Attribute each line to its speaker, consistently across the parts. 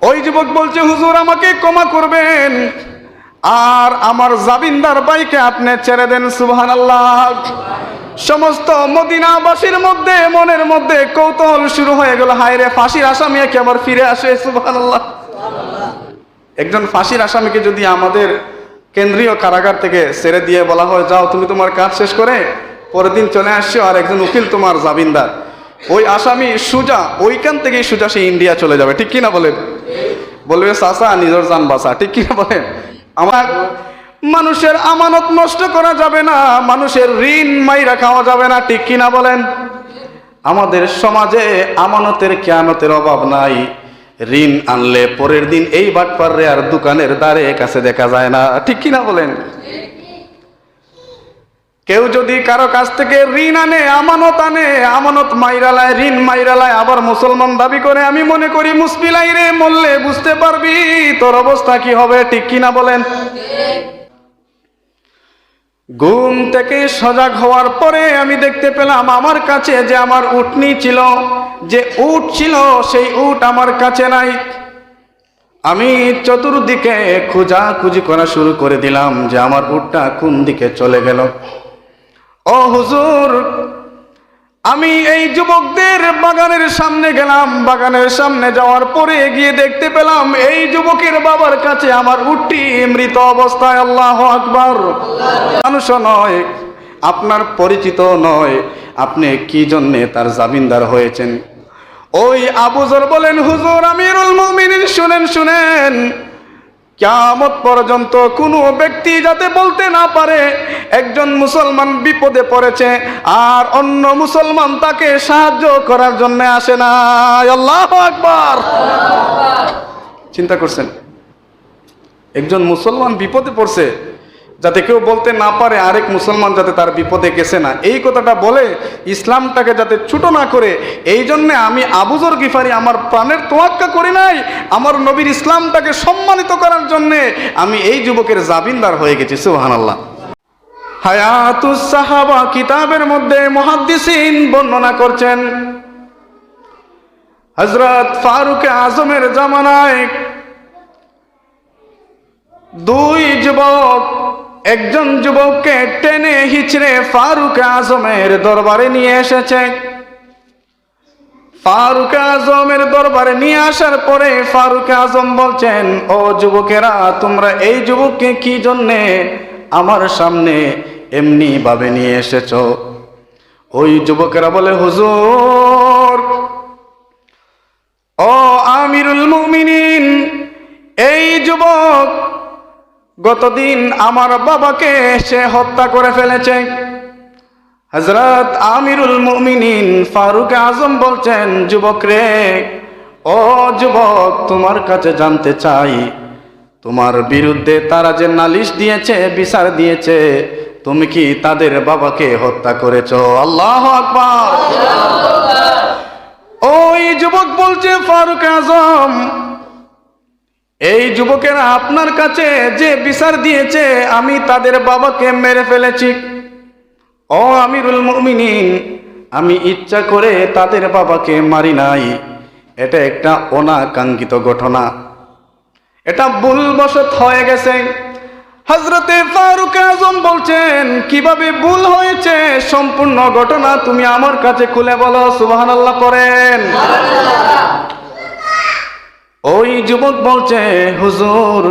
Speaker 1: ওই যুবক বলছে, হুজুর আমাকে ক্ষমা করবেন আর আমার জাবিনদার ভাইকে আপনি ছেড়ে দেন। সুবহানাল্লাহ। সমস্ত মদিনাবাসীর মধ্যে মনের মধ্যে কৌতূহল শুরু হয়ে গেল, হায় রে ফাঁসির আসামি কি আবার ফিরে আসে? সুবহানাল্লাহ। একজন ফাঁসির আসামিকে যদি আমাদের কেন্দ্রীয় কারাগার থেকে ছেড়ে দিয়ে বলা হয়, যাও তুমি তোমার কাজ শেষ করে পরের দিন চলে আসছো, আর একজন উকিল তোমার জামিনদার, ওই আসামি সুজা ওইখান থেকেই সুজা সে ইন্ডিয়া চলে যাবে, ঠিক কিনা বলেন? বলবে চাচা নিজের জান বাঁচা, ঠিক কিনা বলেন? আমার মানুষের আমানত নষ্ট করা যাবে না, মানুষের ঋণ মাইরা খাওয়া যাবে না, ঠিক কিনা বলেন? আমাদের সমাজে আমানতের কিয়ামতের অভাব নাই। ঋণ আনলে পরের দিন এই বাটপারে আর দোকানের দ্বারে কাছে দেখা যায় না, ঠিক কিনা বলেন? কেউ যদি কারো কাছ থেকে ঋণ আনে, আমানত মাইরালায়, ঋণ মাইরালায়, আবার মুসলমান দাবি করে, আমি মনে করি মুসবিলাই রে, মরলে বুঝতে পারবি তোর অবস্থা কি হবে, ঠিক কিনা বলেন? ঘুম থেকে সজাগ হওয়ার পরে আমি দেখতে পেলাম আমার কাছে যে আমার উটনি ছিল, যে উট ছিল, সেই উট আমার কাছে নাই। আমি চতুর্দিকে খোঁজাখুঁজি করা শুরু করে দিলাম যে আমার উটটা কোন দিকে চলে গেল। ও হুজুর, আমি এই যুবকদের বাগানের সামনে গেলাম। বাগানের সামনে যাওয়ার পরে গিয়ে দেখতে পেলাম এই যুবকের বাবার কাছে আমার উটটি মৃত অবস্থায়। আল্লাহু আকবার। মানুষ নয়, আপনার পরিচিত নয়, আপনি কি জন্যে তার জামিনদার হয়েছেন? ওই আবু যর বলেন, হুজুর আমিরুল মুমিনিন, শুনেন, কিয়ামত পর্যন্ত কোনো ব্যক্তি যাতে বলতে না পারে একজন মুসলমান বিপদে পড়েছে আর অন্য মুসলমান তাকে সাহায্য করার জন্য আসে না। আল্লাহু আকবার। চিন্তা করছেন, একজন মুসলমান বিপদে পড়ছে, যাতে কেউ বলতে না পারে আরেক মুসলমান যাতে তার বিপদে গেছে না, এই কথাটা বলে ইসলামটাকে যাতে ছোট না করে, এই জন্যে আমি আবু যর গিফারি আমার প্রাণের তোয়াক্কা করি নাই, আমার নবীর ইসলামটাকে সম্মানিত করার জন্যে আমি এই যুবকের জামিনদার হয়ে গেছি। সুবহানাল্লাহ। হায়াতুস সাহাবা কিতাবের মধ্যে মুহাদ্দিসিন বর্ণনা করছেন, হযরত ফারুক আজমের জামানায় দুই যুবক একজন যুবককে টেনে হিচড়ে ফারুক আজমের দরবারে নিয়ে এসেছে। ফারুক আজমের দরবারে নিয়ে আসার পরে ফারুক আজম বলছেন, ও যুবকেরা, তোমরা এই যুবককে কি জন্যে আমার সামনে এমনি ভাবে নিয়ে এসেছো? ওই যুবকেরা বলে, হুজুর, ও আমিরুল মুমিনিন, এই যুবক গতদিন আমার বাবাকে সে হত্যা করে ফেলেছে। হযরত আমিরুল মুমিনিন ফারুক আজম বলছেন, যুবক রে, ও যুবক, তোমার কাছে জানতে চাই, তোমার বিরুদ্ধে তারা যে নালিশ দিয়েছে, বিচার দিয়েছে, তুমি কি তাদের বাবাকে হত্যা করেছো? আল্লাহু আকবার। ওই যুবক বলছে, ফারুক আজম, এই যুবকেরা আপনার কাছে যে বিচার দিয়েছে আমি তাদের বাবাকে মেরে ফেলেছি। ও আমিরুল মুমিনিন, আমি ইচ্ছা করে তাদের বাবাকে মারি নাই, এটা একটা অনাকাঙ্ক্ষিত ঘটনা, এটা ভুলবশত হয়ে গেছে। হযরতে ফারুক আজম বলছেন, কিভাবে ভুল হয়েছে সম্পূর্ণ ঘটনা তুমি আমার কাছে খুলে বলো। সুবহানাল্লাহ করেন। ওই যুবক বলছে, হুজুর,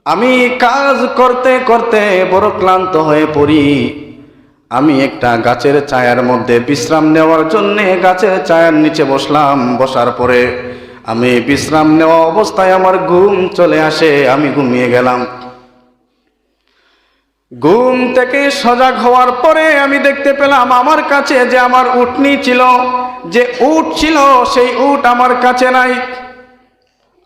Speaker 1: আমি কাজ করতে করতে বড় ক্লান্ত হয়ে পড়ি, আমি একটা গাছের ছায়ার মধ্যে বিশ্রাম নেওয়ার জন্য গাছের ছায়ার নিচে বসলাম। বসার পরে আমি বিশ্রাম নেওয়া অবস্থায় আমার ঘুম চলে আসে, আমি ঘুমিয়ে গেলাম। ঘুম থেকে সজাগ হওয়ার পরে আমি দেখতে পেলাম আমার কাছে যে আমার উটনি ছিল, যে উট ছিল, সেই উট আমার কাছে নাই।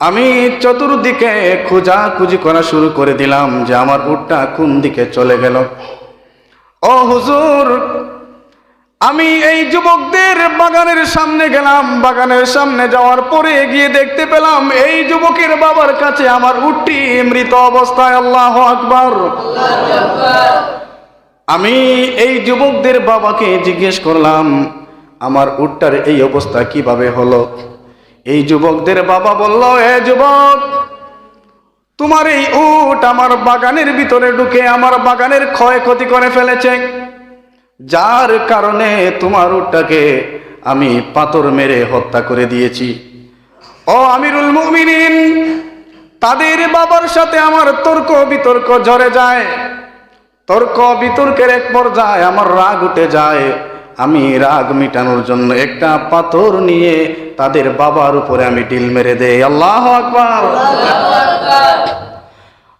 Speaker 1: আমি চতুর্দিকে খোঁজাখুঁজি করা শুরু করে দিলাম যে আমার উটটা কোন দিকে চলে গেল। ও হুজুর, আমি এই যুবকদের বাগানের সামনে গেলাম। বাগানের সামনে যাওয়ার পরে গিয়ে দেখতে পেলাম এই যুবকের বাবার কাছে আমার উটটি মৃত অবস্থায়। আল্লাহু আকবার। আমি এই যুবকদের বাবাকে জিজ্ঞেস করলাম, আমার উটটার এই অবস্থা কিভাবে হলো? এই যুবকদের বাবা বলল, এ যুবক, তোমার এই উট আমার বাগানের ভিতরে ঢুকে আমার বাগানের ক্ষয়ক্ষতি করে ফেলেছে, যার কারণে তোমার উটটাকে আমি পাথর মেরে হত্যা করে দিয়েছি। ও আমিরুল মুমিনিন, তাদের বাবার সাথে আমার তর্ক বিতর্ক ঝরে যায়। তর্ক বিতর্কের এক পর্যায়ে আমার রাগ উঠে যায়। আমি রাগ মিটানোর জন্য একটা পাথর নিয়ে তাদের বাবার উপরে আমি ঢিল মেরে দেই। আল্লাহু আকবার।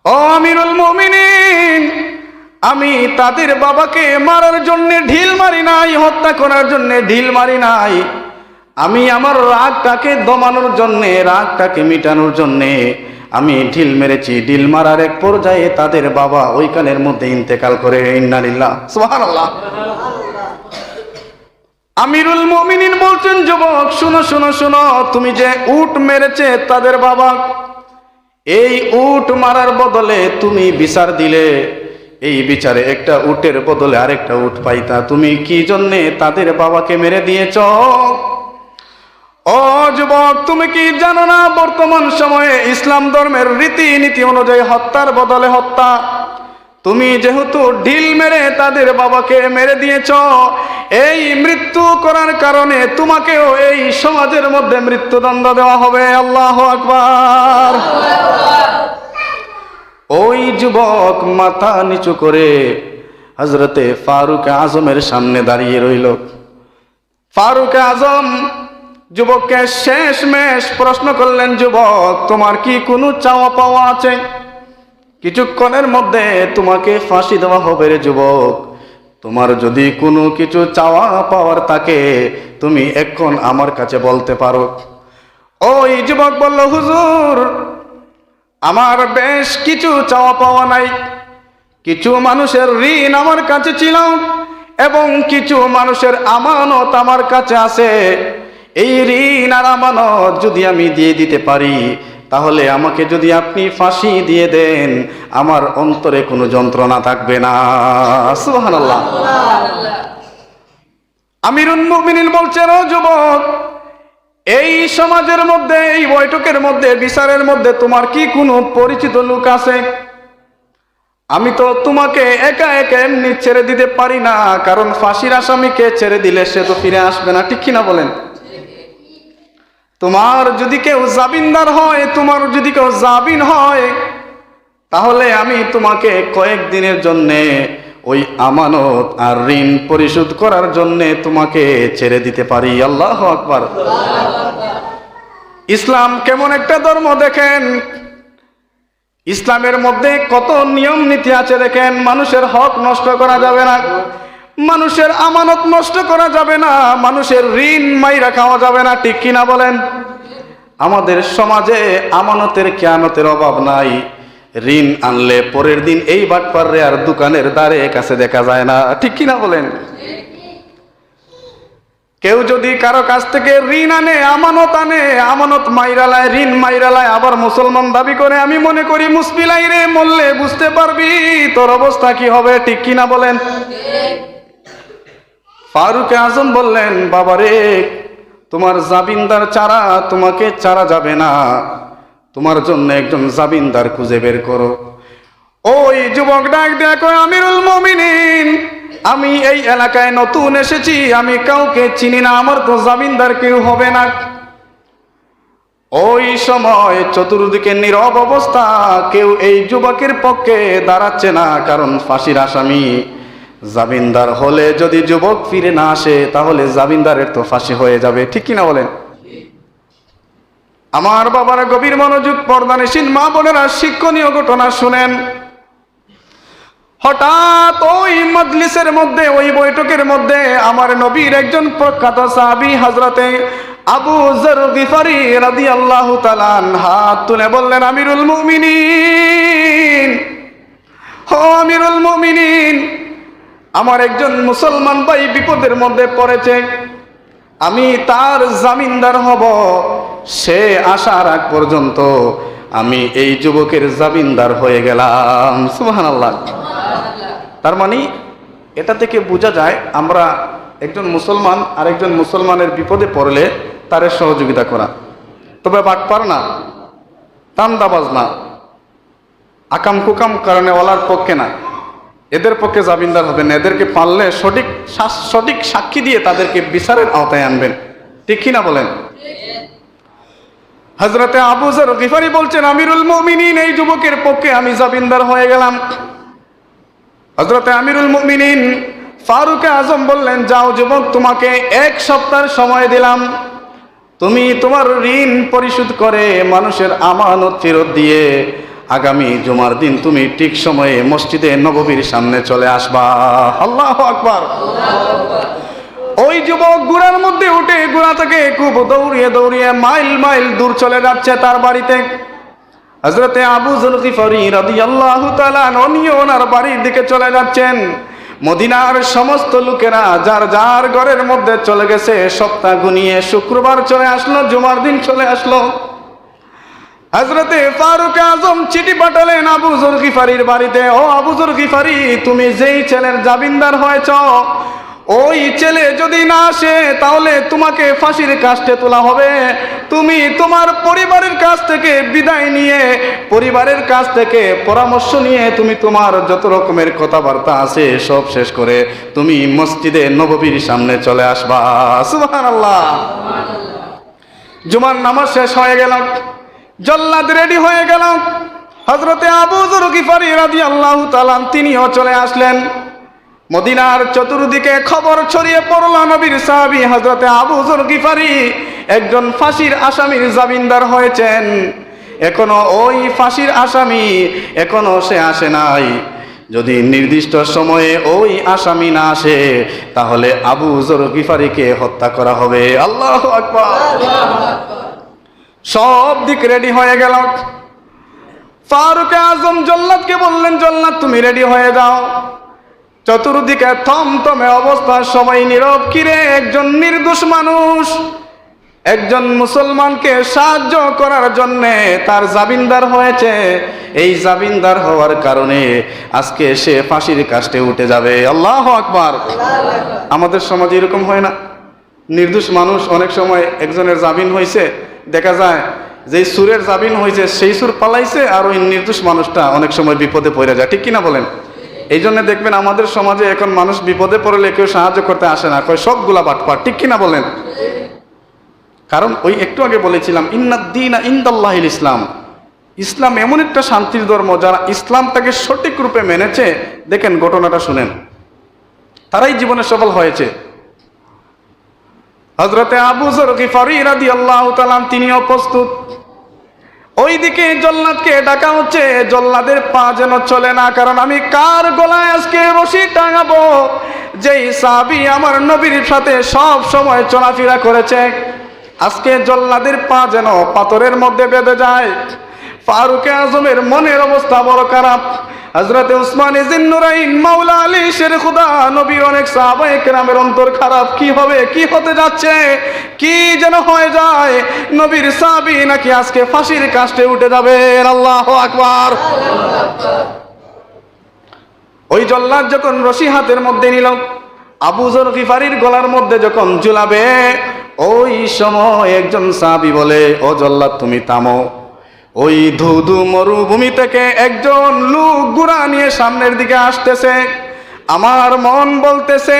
Speaker 1: ও আমিরুল মুমিনিন, আমি তাদের বাবাকে মারার জন্য ঢিল মারি নাই, হত্যা করার জন্য ঢিল মারি নাই। আমি আমার রাগটাকে দমানোর জন্য, রাগটাকে মিটানোর জন্য আমি ঢিল মেরেছি। ঢিল মারার এক পর্যায়ে তাদের বাবা ওইখানের মধ্যে ইন্তেকাল করে। ইন্না লিল্লাহ, সুবহানাল্লাহ। আমিরুল মুমিনিন বলছেন, যুবক শুনো শুনো শুনো, তুমি যে উট মেরেছে তাদের বাবা, এই উট মারার বদলে তুমি বিচার দিলে, এই বিচারে একটা উটের বদলে আরেকটা উট পাইতা। তুমি কি জন্যে তাদের বাবাকে মেরে দিয়েছ? ও যুবক, তুমি কি জানো না বর্তমান সময়ে ইসলাম ধর্মের রীতিনীতি অনুযায়ী হত্যার বদলে হত্যা। তুমি যেহেতু ঢিল মেরে তাদের বাবাকে মেরে দিয়েছ, এই মৃত্যু করার কারণে তোমাকেও এই সমাজের মধ্যে মৃত্যুদণ্ড দেওয়া হবে। আল্লাহু আকবার। ওই যুবক মাথা নিচু করে হযরতে ফারুক আজমের সামনে দাঁড়িয়ে রইল। ফারুক আজম যুবককে শেষমেশ প্রশ্ন করলেন, যুবক, তোমার কি কোনো চাওয়া পাওয়া আছে? কিছুক্ষণের মধ্যে তোমাকে ফাঁসি দেওয়া হবে রে যুবক। তোমার যদি কোনো কিছু চাওয়া পাওয়ার থাকে তুমি এখন আমার কাছে বলতে পারো। ওই যুবক বলল, হুজুর, আমার বেশ কিছু চাওয়া পাওয়া নাই। কিছু মানুষের ঋণ আমার কাছে ছিল এবং কিছু মানুষের আমানত আমার কাছে আছে। এই ঋণ আর আমানত যদি আমি দিয়ে দিতে পারি, তাহলে আমাকে যদি আপনি ফাঁসি দিয়ে দেন, আমার অন্তরে কোনো যন্ত্রণা থাকবে না। সুবহানাল্লাহ। আমিরুল মুমিনিন বলছেন, ও যুবক, এই সমাজের মধ্যে, এই বৈঠকের মধ্যে, বিচারের মধ্যে তোমার কি কোনো পরিচিত লোক আছে? আমি তো তোমাকে একা একা এমনি ছেড়ে দিতে পারি না, কারণ ফাঁসির আসামিকে ছেড়ে দিলে সে তো ফিরে আসবে না, ঠিক কিনা বলেন? তোমার যদি কেউ জামিনদার হয়, তোমার যদি কেউ জামিন হয়, তাহলে আমি তোমাকে কয়েকদিনের জন্যে ওই আমানত আর ঋণ পরিশোধ করার জন্যে তোমাকে ছেড়ে দিতে পারি। আল্লাহু আকবার। ইসলাম কেমন একটা ধর্ম দেখেন। ইসলামের মধ্যে কত নিয়ম নীতি আছে দেখেন। মানুষের হক নষ্ট করা যাবে না, মানুষের আমানত নষ্ট করা যাবে না, মানুষের ঋণ মাইরা খাওয়া যাবে না, ঠিক কিনা বলেন? আমাদের সমাজে আমানতের খেয়ানতের অভাব নাই। ঋণ আনলে পরের দিন এই বাটপারে আর দোকানের দ্বারে কাছে দেখা যায় না, ঠিক কিনা বলেন? কেউ যদি কারো কাছ থেকে ঋণ আনে, আমানত আনে, আমানত মাইরালায়, ঋণ মাইরালায়, আবার মুসলমান দাবি করে, আমি মনে করি মুসবিলাই রে, মরলে বুঝতে পারবি তোর অবস্থা কি হবে, ঠিক কিনা বলেন? ফারুক আজম বললেন, বাবারে, তোমার জামিনদার ছাড়া তোমাকে ছাড়া যাবে না, তোমার জন্য একজন জামিনদার খুঁজে বের করো। ওই যুবক ডাক দেখো, আমিরুল মুমিনিন, আমি এই এলাকায় নতুন এসেছি, আমি কাউকে চিনি না, আমার তো জামিনদার কেউ হবে না। ওই সময় চতুর্দিকে নীরব অবস্থা, কেউ এই যুবকের পক্ষে দাঁড়াচ্ছে না, কারণ ফাঁসির আসামি। জামিনদার হলে যদি যুবক ফিরে না আসে, তাহলে জামিনদারের তো ফাঁসি হয়ে যাবে, ঠিক কিনা বলেন? আমার বাবার গভীর মনোযোগ, পর্দানিসীন মা বোনেরা, শিক্ষণীয় ঘটনা শুনেন। হঠাৎ ওই মজলিসের মধ্যে, ওই বৈঠকের মধ্যে আমার নবীর একজন প্রখ্যাত সাহাবী হযরতে আবু যর গিফারি রাদিয়াল্লাহু তাআলা হাত তুলে বললেন, আমিরুল মুমিনিন, ও আমিরুল মুমিনিন, আমার একজন মুসলমান ভাই বিপদের মধ্যে পড়েছে, আমি তার জামিনদার হব। সে আসার আগ পর্যন্ত আমি এই যুবকের জামিনদার হয়ে গেলাম। সুবহানাল্লাহ। তার মানে এটা থেকে বোঝা যায়, আমরা একজন মুসলমান আর একজন মুসলমানের বিপদে পড়লে তার সহযোগিতা করা। তবে বাটপার না, তান্দাবাজ না, আকাম কুকাম কারণে ওলার পক্ষে না, এদের পক্ষে জামিনদার হবেন না। এদেরকে পারলে সঠিক সাক্ষী দিয়ে তাদেরকে বিচারের আওতায় আনবেন। ঠিক কিনা বলেন? হযরতে আবু যর গিফারি বলছেন, আমিরুল মুমিনিন, এই যুবকের পক্ষে আমি জামিনদার হয়ে গেলাম। হযরতে আমিরুল মুমিনিন ফারুক আজম বললেন, যাও যুবক, তোমাকে 1 সপ্তাহ সময় দিলাম, তুমি তোমার ঋণ পরিশোধ করে মানুষের আমানত ফেরত দিয়ে আগামী জুমার দিন তুমি ঠিক সময়ে মসজিদে নববীর সামনে চলে আসবা। আল্লাহু আকবার। ওই যুবক ঘোড়ার মধ্যে উঠে ঘোড়া থেকে খুব দৌড়িয়ে মাইল মাইল দূর চলে যাচ্ছে তার বাড়িতে। হযরতে আবু যর গিফারি রাদিয়াল্লাহু তাআলা ওনার বাড়ির দিকে চলে যাচ্ছেন। মদিনার সমস্ত লোকেরা যার যার ঘরের মধ্যে চলে গেছে, সপ্তাহ গুনিয়ে শুক্রবার চলে আসলো, জুমার দিন চলে আসলো। হযরতে ফারুক আজম চিঠি পাঠালেন আবু যর গিফারির বাড়িতে, ও আবু যর গিফারি, তুমি যেই ছেলের জামিনদার হয়েছ, ওই ছেলে যদি না আসে তাহলে তোমাকে ফাঁসির কাস্টে তোলা হবে। তুমি তোমার পরিবারের কাছ থেকে বিদায় নিয়ে, পরিবারের কাছ থেকে পরামর্শ নিয়ে তুমি তোমার যত রকমের কথাবার্তা আছে সব শেষ করে তুমি মসজিদে নববীর সামনে চলে আসবা। সুবহানাল্লাহ। জুমার নামাজ শেষ হয়ে গেল, জল্লাদ রেডি হয়ে গেল। হযরতে আবু যর গিফারি রাদিয়াল্লাহু তাআলা তিনিও চলে আসলেন। মদিনার চতুর্দিকে খবর ছড়িয়ে পড়ল, নবীর সাহাবী হযরতে আবু যর গিফারি একজন ফাঁসির আসামির জামিনদার হয়েছেন। এখনো ওই ফাঁসির আসামি এখনো সে আসে নাই। যদি নির্দিষ্ট সময়ে ওই আসামি না আসে তাহলে আবু যর গিফারিকে হত্যা করা হবে। আল্লাহু আকবার। সব দিক রেডি হয়ে গেল। ফারুক আজম জল্লাদকে বললেন, জল্লাদ তুমি রেডি হয়ে যাও। চতুর্দিকে থমথমে অবস্থা, সবাই নীরব। কিরে, একজন নির্দোষ মানুষ একজন মুসলমানকে সাহায্য করার জন্য তার জামিনদার হয়েছে, এই জামিনদার হওয়ার কারণে আজকে সে ফাঁসির কাস্টে উঠে যাবে। আল্লাহু আকবার। আমাদের সমাজে এরকম হয় না? নির্দোষ মানুষ অনেক সময় একজনের জামিন হয়েছে, দেখা যায় যে সুরের জামিন হয়েছে সেই সুর পালাইছে, আর ওই নির্দোষ মানুষটা অনেক সময় বিপদে পড়ে যায়। ঠিক কিনা বলেন? এই জন্য দেখবেন আমাদের সমাজে এখন মানুষ বিপদে পড়লে কেউ সাহায্য করতে আসে না, কয় সবগুলা বাটপার। ঠিক কিনা বলেন? কারণ ওই একটু আগে বলেছিলাম, ইন্নাদ-দীনা ইনদাল্লাহিল ইসলাম, ইসলাম এমন একটা শান্তির ধর্ম, যারা ইসলামটাকে সঠিক রূপে মেনেছে, দেখেন ঘটনাটা শুনেন, তারাই জীবনে সফল হয়েছে। হযরতে আবু যর গিফারি রাদিয়াল্লাহু তাআলা তিনিও প্রস্তুত। ওইদিকে জল্লাদকে ডাকা হচ্ছে, জল্লাদের পা যেন চলে না, কারণ আমি কার গলায় আজকে রশি টাঙাবো? যেই সাহাবী আমার নবীর সাথে সব সময় চলাফেরা করেছে, আজকে জল্লাদের পা যেন পাথরের মধ্যে বেঁধে যায়। ফারুক আজমের মনের অবস্থা বড় খারাপ। হযরতে উসমান ইবনে নুরাইন মাওলা আলী শের খুদা নবীর অনেক সাহাবায়ে কেরামের অন্তর খারাপ, কি হবে, কি হতে যাচ্ছে, কি যেন হয়ে যায়, নবীর সাহাবী নাকি আজকে ফাঁসির কাস্টে উঠে যাবেন। আল্লাহু আকবার। ওই জল্লাদ যখন রশি হাতের মধ্যে নিল, আবু যর গিফারির গলার মধ্যে যখন ঝুলাবে, ওই সময় একজন সাহাবী বলে, ও জল্লাদ তুমি থামো। ওই ধুধু মরুভূমি থেকে একজন লোক ঘোড়া নিয়ে সামনের দিকে আসতেছে। আমার মন বলতেছে,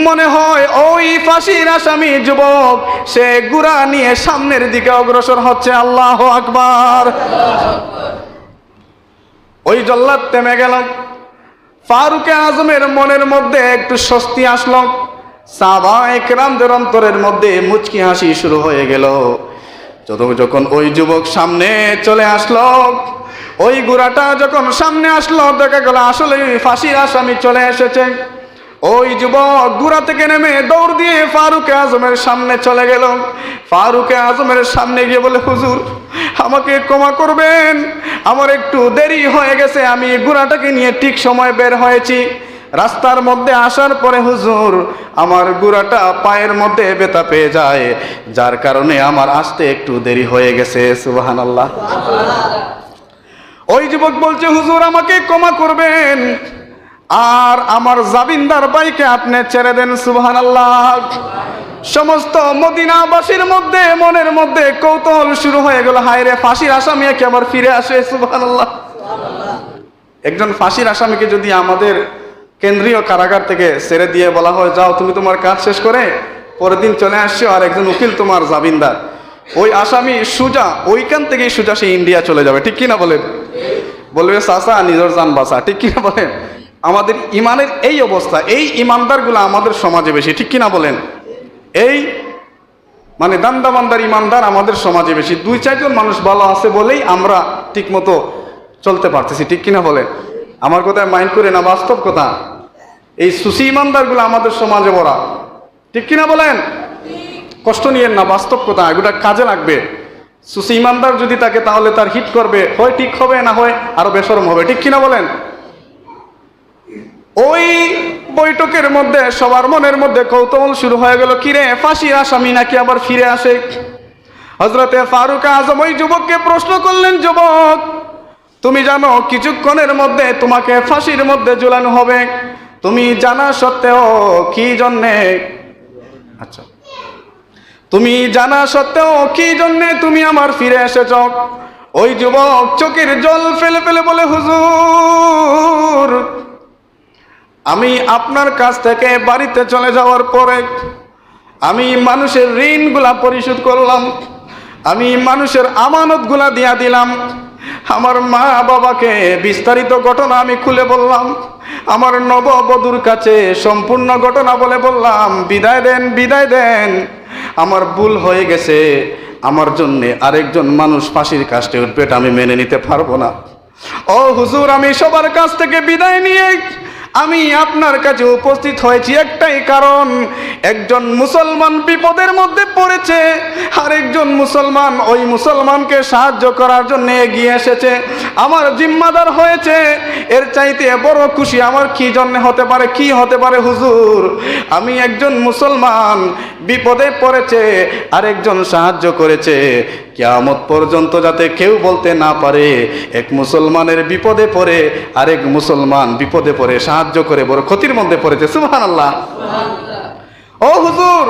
Speaker 1: মনে হয় ওই ফাঁসির আসামি যুবক, সে ঘোড়া নিয়ে সামনের দিকে অগ্রসর হচ্ছে। আল্লাহু আকবার। ওই জল্লাদ থেমে গেল। ফারুক আজমের মনের মধ্যে একটু স্বস্তি আসলো। সাহাবায়ে কেরামদের অন্তরের মধ্যে মুচকি হাসি শুরু হয়ে গেল। যখন ওই যুবক সামনে চলে আসলো, ওই ঘোড়াটা যখন সামনে আসলো, দেখা গেল আসলে ফাঁসির আসামি চলে এসেছে। ওই যুবক ঘোড়া থেকে নেমে দৌড় দিয়ে ফারুক আজমের সামনে চলে গেল। ফারুক আজমের সামনে গিয়ে বলে, হুজুর আমাকে ক্ষমা করবেন, আমার একটু দেরি হয়ে গেছে, আমি ঘোড়াটাকে নিয়ে ঠিক সময় বের হয়েছি। রাস্তার মধ্যে আসার পরে হুজুর আমার ঘোড়াটা পায়ের মধ্যে ব্যথা পেয়ে যায়, যার কারণে আমার আসতে একটু দেরি হয়ে গেছে। সুবহানাল্লাহ। ওই যুবক বলছে, হুজুর আমাকে ক্ষমা করবেন, আর আমার জামিনদার ভাইকে আপনি ছেড়ে দেন। সুবহানাল্লাহ। সমস্ত মদিনাবাসীর মধ্যে মনের মধ্যে কৌতূহল শুরু হয়ে গেল, হায় রে ফাঁসির আসামি কি আবার ফিরে আসে? সুবহানাল্লাহ। একজন ফাঁসির আসামিকে যদি আমাদের কেন্দ্রীয় কারাগার থেকে ছেড়ে দিয়ে বলা হয়, যাও তুমি তোমার কাজ শেষ করে পরের দিন চলে আসছো, আর একজন উকিল তোমার জামিনদার, ওই আসামি সুজা ওইখান থেকেই সুজা সে ইন্ডিয়া চলে যাবে, ঠিক কিনা বলেন? বলবে চাচা নিজের জান বাঁচা, ঠিক কিনা বলেন? আমাদের ইমানের এই অবস্থা, এই ইমানদারগুলো আমাদের সমাজে বেশি, ঠিক কিনা বলেন? এই মানে দান্দাবান্দার ইমানদার আমাদের সমাজে বেশি। 2-4 জন মানুষ ভালো আছে বলেই আমরা ঠিক মতো চলতে পারতেছি, ঠিক কিনা বলেন? আমার কথায় মাইন্ড করে না, বাস্তব কথা। এই সুসি ইমানদারগুলো আমাদের সমাজে ভরা, ঠিক কিনা বলেন? কষ্ট নিয়েন না, বাস্তব কথা, এগুলো কাজে লাগবে। সুসি ইমানদার যদি থাকে তাহলে তার হিট করবে, হয় ঠিক হবে, না হয় আরো বেশরম হবে, ঠিক কিনা বলেন? ওই বৈঠকের মধ্যে সবার মনের মধ্যে কৌতূহল শুরু হয়ে গেল, কিরে ফাঁসির আসামি নাকি আবার ফিরে আসে? হযরতে ফারুক আজম ওই যুবককে প্রশ্ন করলেন, যুবক তুমি জানো কিছুক্ষণের মধ্যে তোমাকে ফাঁসির মধ্যে ঝুলানো হবে, তুমি জানা সত্ত্বেও কি জন্যে, আচ্ছা তুমি জানা সত্ত্বেও কি জন্যে তুমি আমার ফিরে এসেছ? ওই যুবক চোখের জল ফেলে ফেলে বলে, হুজুর আমি আপনার কাছ থেকে বাড়িতে চলে যাওয়ার পরে আমি মানুষের ঋণগুলা পরিশোধ করলাম, আমি মানুষের আমানতগুলা দিয়া দিলাম, আমার মা বাবাকে বিস্তারিত ঘটনা আমি খুলে বললাম, আমার নববধূর কাছে সম্পূর্ণ ঘটনা বলে বললাম, বিদায় দেন বিদায় দেন, আমার ভুল হয়ে গেছে, আমার জন্য আরেকজন মানুষ ফাঁসির কাস্টে উঠবে, এটা আমি মেনে নিতে পারবো না। ও হুজুর আমি সবার কাছ থেকে বিদায় নিয়ে আমি আপনার কাছে উপস্থিত হয়েছি একটাই কারণ, একজন মুসলমান বিপদের মধ্যে পড়েছে, আর একজন মুসলমান ওই মুসলমানকে সাহায্য করার জন্য এগিয়ে এসেছে, আমার জিম্মাদার হয়েছে, এর চাইতে বড় খুশি আমার কি জন্য হতে পারে? কি হতে পারে হুজুর? আমি একজন মুসলমান বিপদে পড়েছে আর একজন সাহায্য করেছে, কিয়ামত পর্যন্ত যাতে কেউ বলতে না পারে এক মুসলমানের বিপদে পড়ে আরেক মুসলমান বিপদে পড়ে সাহায্য করে বড় ক্ষতির মধ্যে পড়েছে। সুবহানাল্লাহ। ও হুজুর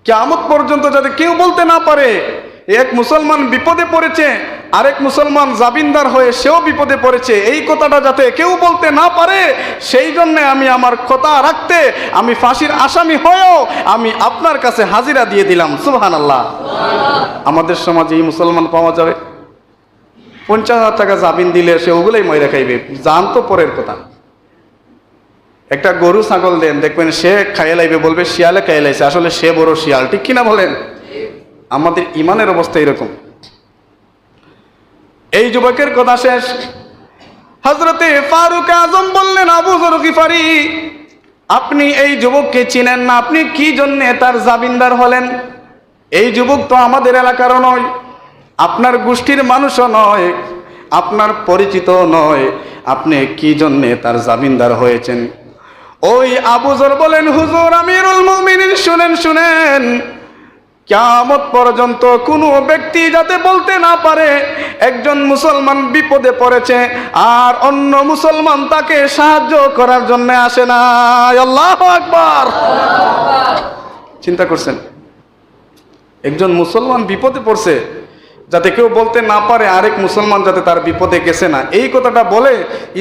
Speaker 1: কিয়ামত পর্যন্ত যাতে কেউ বলতে না পারে এক মুসলমান বিপদে পড়েছে আরেক মুসলমান জামিনদার হয়ে সেও বিপদে পড়েছে, এই কথাটা যাতে কেউ বলতে না পারে, সেই জন্য আমি আমার কথা রাখতে আমি ফাঁসির আসামি হয়েও আমি আপনার কাছে হাজিরা দিয়ে দিলাম। সুবহানাল্লাহ। আমাদের সমাজে এই মুসলমান পাওয়া যাবে? 50,000 টাকা জামিন দিলে সে ওগুলোই ময়রা খাইবে, জান তো পরের কথা। একটা গরু ছাগল দেন, দেখবেন সে খাইয়ে লাইবে, বলবে শিয়ালে খাইয়ে লাইছে, আসলে সে বড় শিয়াল, ঠিক কিনা বলেন? আমাদের ইমানের অবস্থা এরকম। এই যুবকের কথা শেষ, হযরতে ফারুক আজম বললেন, আবু যর গিফারি আপনি এই যুবককে চিনেন না, আপনি কি জন্য তার জামিনদার হলেন? এই যুবক তো আমাদের এলাকারও নয়, আপনার গোষ্ঠীর মানুষও নয়, আপনার পরিচিত নয়, আপনি কি জন্য তার জামিনদার হয়েছেন? ওই আবু যর বলেন, হুজুর আমিরুল মুমিনিন শুনেন শুনেন, কিয়ামত পর্যন্ত কোনো ব্যক্তি যাতে বলতে না পারে একজন মুসলমান বিপদে পড়েছে আর অন্য মুসলমান তাকে সাহায্য করার জন্য আসে না। আল্লাহু আকবার। চিন্তা করছেন, একজন মুসলমান বিপদে পড়ছে যাতে কেউ বলতে না পারে আরেক মুসলমান যাতে তার বিপদে গেছে না, এই কথাটা বলে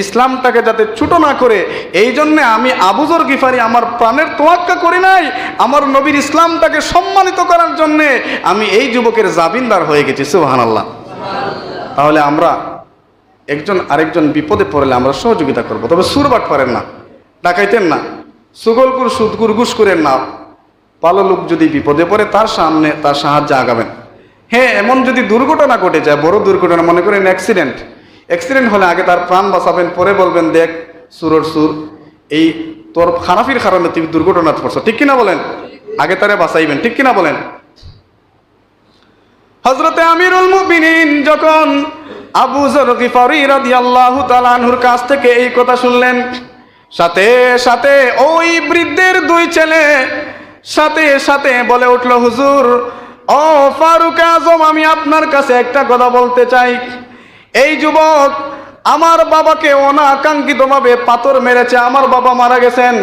Speaker 1: ইসলামটাকে যাতে ছোট না করে, এই জন্যে আমি আবু যর গিফারি আমার প্রাণের তোয়াক্কা করি নাই, আমার নবীর ইসলামটাকে সম্মানিত করার জন্যে আমি এই যুবকের জামিনদার হয়ে গেছি। সুবহানাল্লাহ। তাহলে আমরা একজন আরেকজন বিপদে পড়লে আমরা সহযোগিতা করব, তবে সুরবাট পারেন না, ডাকাইতেন না, সুগলকুর সুদকুর ঘুষ করেন না, ভালো লোক যদি বিপদে পড়ে তার সামনে তার সাহায্যে আগাবেন। হ্যাঁ, এমন যদি দুর্ঘটনা ঘটে যায়, বড় দুর্ঘটনা, মনে করেন অ্যাক্সিডেন্ট হলে আগে তার প্রাণ বাঁচাবেন, পরে বলবেন দেখ সুরর সুর, এই তোর খারাপির কারণে তুমি দুর্ঘটনাতে পড়ছো, ঠিক কিনা বলেন? আগে তারে বাঁচাইবেন, ঠিক কিনা বলেন? হযরতে আমিরুল মুমিনিন যখন আবু যর গিফারি রাদিয়াল্লাহু তাআলা আনহুর কাছ থেকে এই কথা শুনলেন, সাথে সাথে ওই বৃদ্ধের 2 ছেলে সাথে সাথে বলে উঠল, হুজুর ও ফারুক আজম আমি আপনার কাছে একটা কথা বলতে চাই। এই যুবক আমার বাবাকে অনাকাঙ্ক্ষিতভাবে পাথর মেরেছে, আমার বাবা মারা গেছেন।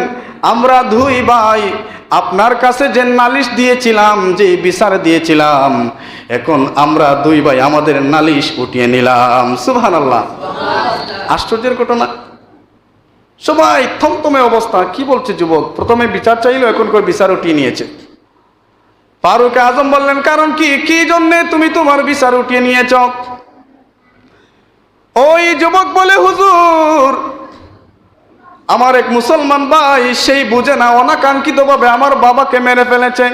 Speaker 1: আমরা দুই ভাই আপনার কাছে যে নালিশ দিয়েছিলাম, যে বিচার দিয়েছিলাম, এখন আমরা দুই ভাই আমাদের নালিশ উঠিয়ে নিলাম। সুবহানাল্লাহ। আশ্চর্যের ঘটনা। সবাই থমথমে অবস্থা। কি বলছে যুবক? প্রথমে বিচার চাইলো, এখন কই বিচার উঠিয়ে নিয়েছে। ফারুক আজম বললেন, কারণ কি? কি জন্যে তুমি তোমার বিচার উঠিয়ে নিয়েছ? ওই যুবক বলে, হুজুর, আমার এক মুসলমান ভাই সেই বুঝে না, অনাকাঙ্ক্ষিতভাবে আমার বাবাকে মেরে ফেলেছে।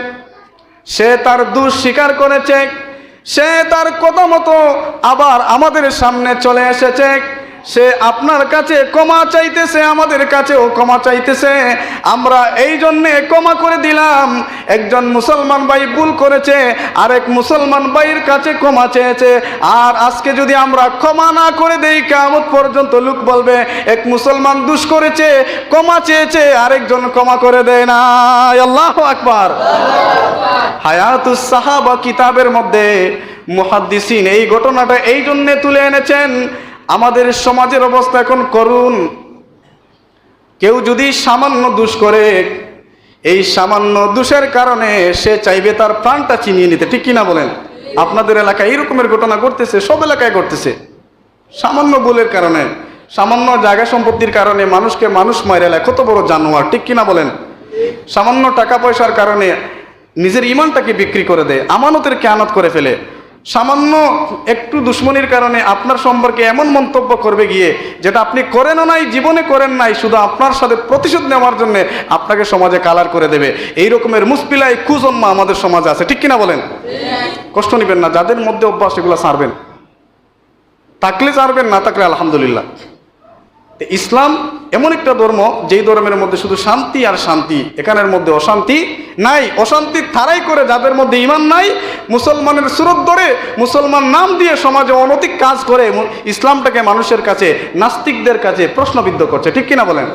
Speaker 1: সে তার দোষ স্বীকার করেছে, সে তার কথা মতো আবার আমাদের সামনে চলে এসেছে। সে আপনার কাছে ক্ষমা চাইতেছে, আমাদের কাছেও ক্ষমা চাইতেছে। আমরা এই জন্যে ক্ষমা করে দিলাম। একজন মুসলমান ভাই ভুল করেছে, আরেক মুসলমান ভাইয়ের কাছে ক্ষমা চেয়েছে। আর আজকে যদি আমরা ক্ষমা না করে দেই, কিয়ামত পর্যন্ত লোক বলবে এক মুসলমান দোষ করেছে, ক্ষমা চেয়েছে, আরেকজন ক্ষমা করে দেয় না। আল্লাহু আকবার। হায়াতুস সাহাবা কিতাবের মধ্যে মুহাদ্দিসিন এই ঘটনাটা এই জন্যে তুলে এনেছেন। আমাদের সমাজের অবস্থা এখন করুন। কেউ যদি সামান্য দোষ করে, এই সামান্য দোষের কারণে সে চাইবে তার প্রাণটা ছিনিয়ে নিতে। ঠিক কিনা বলেন? আপনাদের এলাকায় এই রকমের ঘটনা ঘটতেছে, সব এলাকায় ঘটতেছে। সামান্য ভুলের কারণে, সামান্য জায়গা সম্পত্তির কারণে মানুষকে মানুষ মাইরে এলায় কত বড় জানোয়ার। ঠিক কিনা বলেন? সামান্য টাকা পয়সার কারণে নিজের ইমানটাকে বিক্রি করে দেয়, আমানতের খেয়ানত করে ফেলে। সামান্য একটু দুশ্মনির কারণে আপনার সম্পর্কে এমন মন্তব্য করবে গিয়ে, যেটা আপনি করেনও নাই, জীবনে করেন নাই, শুধু আপনার সাথে প্রতিশোধ নেওয়ার জন্য আপনাকে সমাজে কালার করে দেবে। এই রকমের মুসপিলাই কুজন্মা আমাদের সমাজে আছে। ঠিক কিনা বলেন? কষ্ট নেবেন না, যাদের মধ্যে অভ্যাস এগুলো ছাড়বেন। থাকলে ছাড়বেন, না থাকলে আলহামদুলিল্লাহ। ইসলাম এমন একটা ধর্ম, যেই ধর্মের মধ্যে শুধু শান্তি আর শান্তি, এখানের মধ্যে অশান্তি নাই। অশান্তি তারাই করে যাদের মধ্যে ঈমান নাই, মুসলমানের সুরত ধরে, মুসলমান নাম দিয়ে সমাজে অনৈতিক কাজ করে ইসলামটাকে মানুষের কাছে, নাস্তিকদের কাছে প্রশ্নবিদ্ধ করছে। ঠিক কিনা বলেন?